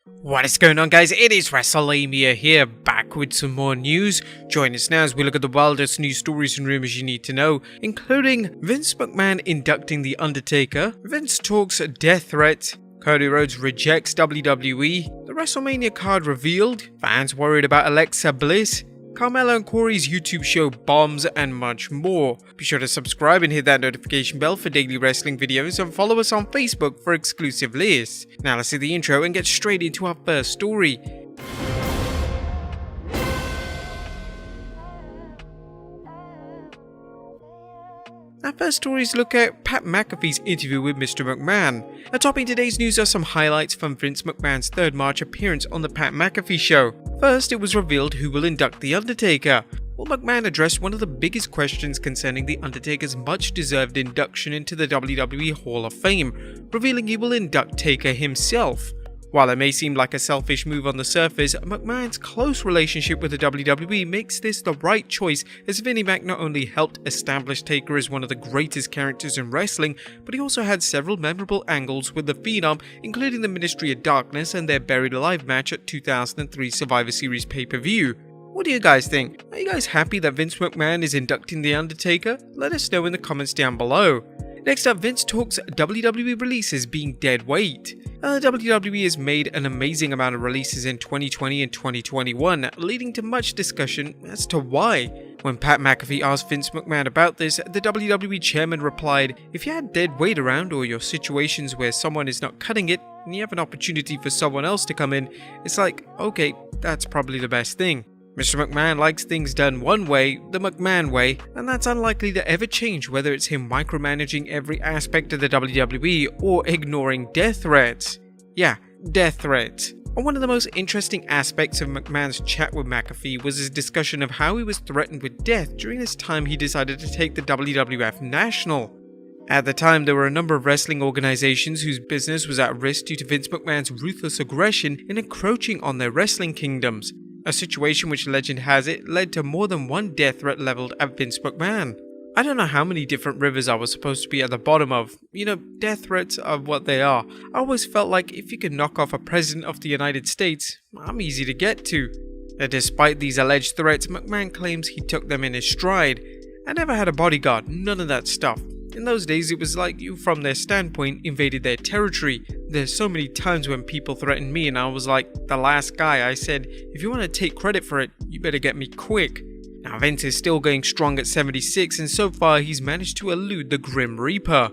What is going on, guys? It is Wrestlelamia here, back with some more news. Join us now as we look at the wildest news stories and rumors you need to know, including Vince McMahon inducting The Undertaker, Vince talks death threat, Cody Rhodes rejects WWE, the WrestleMania card revealed, fans worried about Alexa Bliss, Carmella and Corey's YouTube show bombs, and much more. Be sure to subscribe and hit that notification bell for daily wrestling videos, and follow us on Facebook for exclusive lists. Now let's see the intro and get straight into our first story. Our first stories look at Pat McAfee's interview with Mr. McMahon. Topping today's news are some highlights from Vince McMahon's 3rd March appearance on the Pat McAfee show. First, it was revealed who will induct The Undertaker. Well, McMahon addressed one of the biggest questions concerning The Undertaker's much-deserved induction into the WWE Hall of Fame, revealing he will induct Taker himself. While it may seem like a selfish move on the surface, McMahon's close relationship with the WWE makes this the right choice, as Vinnie Mac not only helped establish Taker as one of the greatest characters in wrestling, but he also had several memorable angles with the Phenom, including the Ministry of Darkness and their Buried Alive match at 2003 Survivor Series pay-per-view. What do you guys think? Are you guys happy that Vince McMahon is inducting The Undertaker? Let us know in the comments down below. Next up, Vince talks WWE releases being dead weight. WWE has made an amazing amount of releases in 2020 and 2021, leading to much discussion as to why. When Pat McAfee asked Vince McMahon about this, the WWE chairman replied, "If you had dead weight around, or your situations where someone is not cutting it and you have an opportunity for someone else to come in, it's like, okay, that's probably the best thing." Mr. McMahon likes things done one way, the McMahon way, and that's unlikely to ever change, whether it's him micromanaging every aspect of the WWE or ignoring death threats. Yeah, death threats. And one of the most interesting aspects of McMahon's chat with McAfee was his discussion of how he was threatened with death during this time he decided to take the WWF National. At the time, there were a number of wrestling organizations whose business was at risk due to Vince McMahon's ruthless aggression in encroaching on their wrestling kingdoms. A situation which legend has it led to more than one death threat leveled at Vince McMahon. I don't know how many different rivers I was supposed to be at the bottom of. You know, death threats are what they are. I always felt like if you could knock off a president of the United States, I'm easy to get to. Despite these alleged threats, McMahon claims he took them in his stride. I never had a bodyguard, none of that stuff. In those days, it was like you, from their standpoint, invaded their territory. There's so many times when people threatened me and I was like the last guy. I said, if you want to take credit for it, you better get me quick. Now Vince is still going strong at 76, and so far he's managed to elude the Grim Reaper.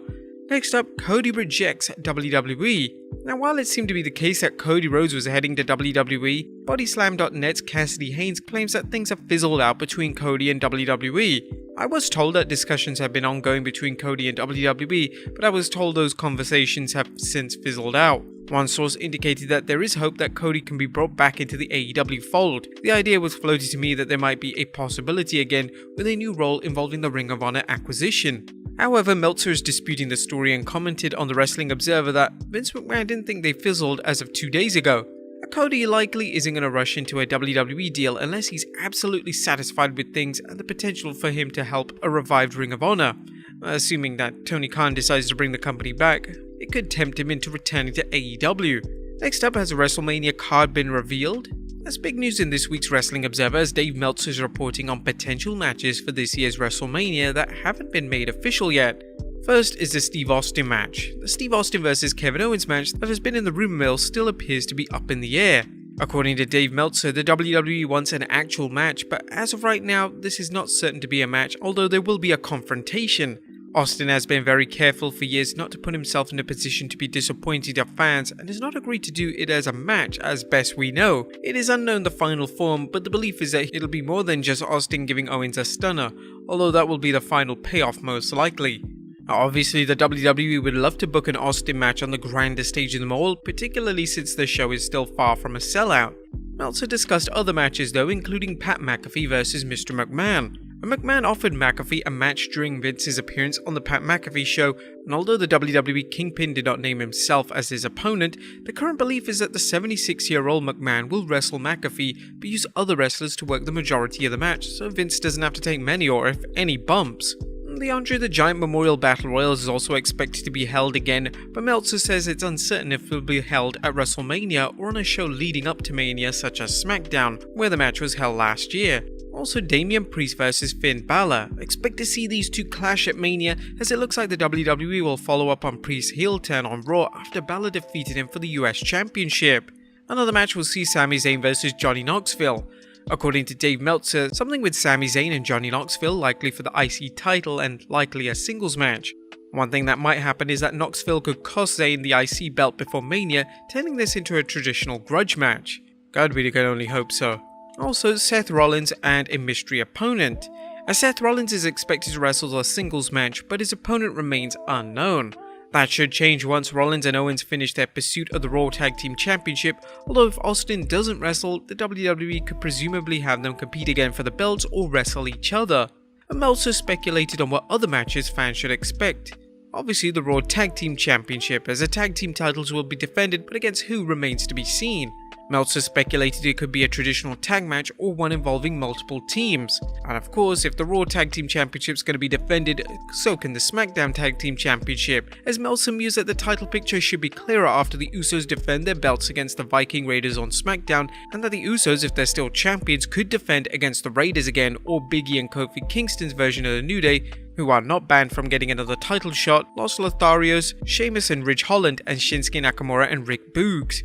Next up, Cody rejects WWE. Now, while it seemed to be the case that Cody Rhodes was heading to WWE, Bodyslam.net's Cassidy Haynes claims that things have fizzled out between Cody and WWE. I was told that discussions have been ongoing between Cody and WWE, but I was told those conversations have since fizzled out. One source indicated that there is hope that Cody can be brought back into the AEW fold. The idea was floated to me that there might be a possibility again with a new role involving the Ring of Honor acquisition. However, Meltzer is disputing the story and commented on the Wrestling Observer that Vince McMahon didn't think they fizzled as of 2 days ago. Cody likely isn't going to rush into a WWE deal unless he's absolutely satisfied with things and the potential for him to help a revived Ring of Honor. Assuming that Tony Khan decides to bring the company back, it could tempt him into returning to AEW. Next up, has a WrestleMania card been revealed? That's big news in this week's Wrestling Observer, as Dave Meltzer is reporting on potential matches for this year's WrestleMania that haven't been made official yet. First is the Steve Austin match. The Steve Austin vs Kevin Owens match that has been in the rumor mill still appears to be up in the air. According to Dave Meltzer, the WWE wants an actual match, but as of right now, this is not certain to be a match, although there will be a confrontation. Austin has been very careful for years not to put himself in a position to be disappointing to fans, and has not agreed to do it as a match as best we know. It is unknown the final form, but the belief is that it'll be more than just Austin giving Owens a stunner, although that will be the final payoff most likely. Obviously, the WWE would love to book an Austin match on the grandest stage in them all, particularly since the show is still far from a sellout. Meltzer discussed other matches though, including Pat McAfee vs Mr. McMahon. McMahon offered McAfee a match during Vince's appearance on the Pat McAfee show, and although the WWE Kingpin did not name himself as his opponent, the current belief is that the 76-year-old McMahon will wrestle McAfee, but use other wrestlers to work the majority of the match, so Vince doesn't have to take many or if any bumps. The Andre the Giant Memorial Battle Royal is also expected to be held again, but Meltzer says it's uncertain if it will be held at WrestleMania or on a show leading up to Mania such as SmackDown, where the match was held last year. Also, Damian Priest vs Finn Balor. Expect to see these two clash at Mania, as it looks like the WWE will follow up on Priest's heel turn on Raw after Balor defeated him for the US Championship. Another match will see Sami Zayn vs Johnny Knoxville. According to Dave Meltzer, something with Sami Zayn and Johnny Knoxville likely for the IC title and likely a singles match. One thing that might happen is that Knoxville could cost Zayn the IC belt before Mania, turning this into a traditional grudge match. God, we can only hope so. Also, Seth Rollins and a mystery opponent. As Seth Rollins is expected to wrestle a singles match, but his opponent remains unknown. That should change once Rollins and Owens finish their pursuit of the Raw Tag Team Championship, although if Austin doesn't wrestle, the WWE could presumably have them compete again for the belts or wrestle each other. And Meltzer speculated on what other matches fans should expect. Obviously the Raw Tag Team Championship, as the tag team titles will be defended, but against who remains to be seen. Meltzer speculated it could be a traditional tag match or one involving multiple teams. And of course, if the Raw Tag Team Championship is going to be defended, so can the SmackDown Tag Team Championship, as Meltzer mused that the title picture should be clearer after the Usos defend their belts against the Viking Raiders on SmackDown, and that the Usos, if they're still champions, could defend against the Raiders again, or Biggie and Kofi Kingston's version of the New Day, who are not banned from getting another title shot, Los Lotharios, Sheamus and Ridge Holland, and Shinsuke Nakamura and Rick Boogs.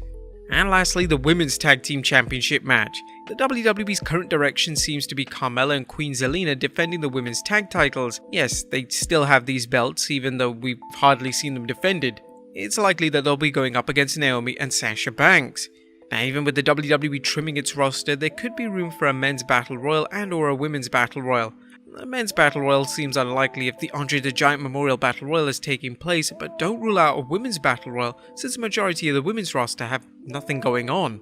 And lastly, the Women's Tag Team Championship match. The WWE's current direction seems to be Carmella and Queen Zelina defending the women's tag titles. Yes, they still have these belts, even though we've hardly seen them defended. It's likely that they'll be going up against Naomi and Sasha Banks. Now, even with the WWE trimming its roster, there could be room for a men's battle royal and or a women's battle royal. The men's battle royal seems unlikely if the Andre the Giant Memorial Battle Royal is taking place, but don't rule out a women's battle royal since the majority of the women's roster have nothing going on.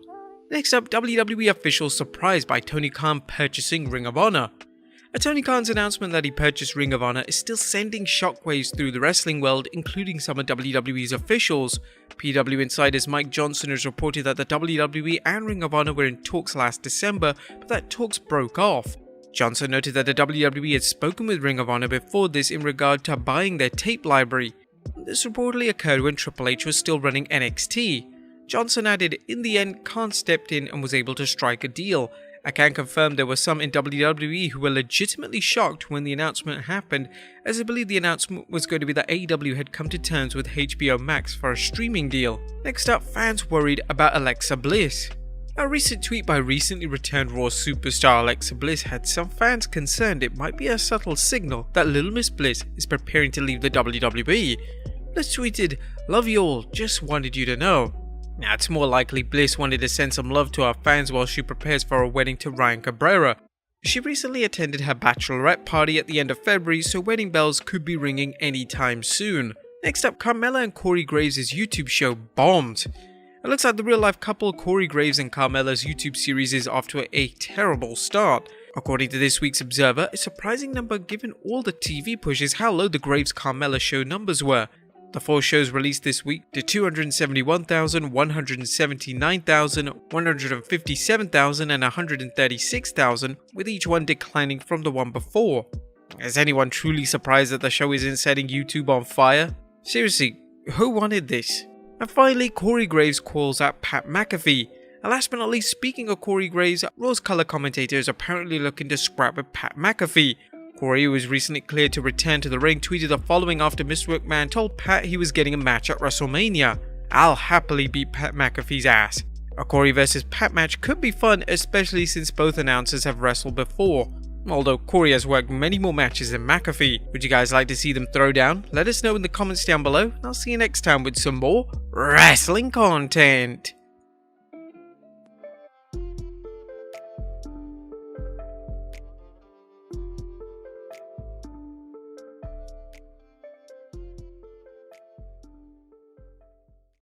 Next up, WWE officials surprised by Tony Khan purchasing Ring of Honor. Tony Khan's announcement that he purchased Ring of Honor is still sending shockwaves through the wrestling world, including some of WWE's officials. PW Insider's Mike Johnson has reported that the WWE and Ring of Honor were in talks last December, but that talks broke off. Johnson noted that the WWE had spoken with Ring of Honor before this in regard to buying their tape library. This reportedly occurred when Triple H was still running NXT. Johnson added, in the end, Khan stepped in and was able to strike a deal. I can confirm there were some in WWE who were legitimately shocked when the announcement happened, as I believe the announcement was going to be that AEW had come to terms with HBO Max for a streaming deal. Next up, fans worried about Alexa Bliss. A recent tweet by recently returned Raw superstar Alexa Bliss had some fans concerned it might be a subtle signal that Little Miss Bliss is preparing to leave the WWE. Bliss tweeted, "Love you all, just wanted you to know." Now, it's more likely Bliss wanted to send some love to our fans while she prepares for a wedding to Ryan Cabrera. She recently attended her bachelorette party at the end of February, so wedding bells could be ringing anytime soon. Next up, Carmella and Corey Graves' YouTube show bombed. It looks like the real-life couple Corey Graves and Carmella's YouTube series is off to a terrible start. According to this week's Observer, a surprising number given all the TV push is how low the Graves-Carmella show numbers were. The 4 shows released this week to 271,000, 179,000, 157,000 and 136,000, with each one declining from the one before. Is anyone truly surprised that the show isn't setting YouTube on fire? Seriously, who wanted this? And finally, Corey Graves calls out Pat McAfee. And last but not least, speaking of Corey Graves, Raw's color commentator is apparently looking to scrap with Pat McAfee. Corey, who was recently cleared to return to the ring, tweeted the following after Mr. McMahon told Pat he was getting a match at WrestleMania. "I'll happily beat Pat McAfee's ass." A Corey vs Pat match could be fun, especially since both announcers have wrestled before. Although Corey has worked many more matches than McAfee. Would you guys like to see them throw down? Let us know in the comments down below, and I'll see you next time with some more wrestling content.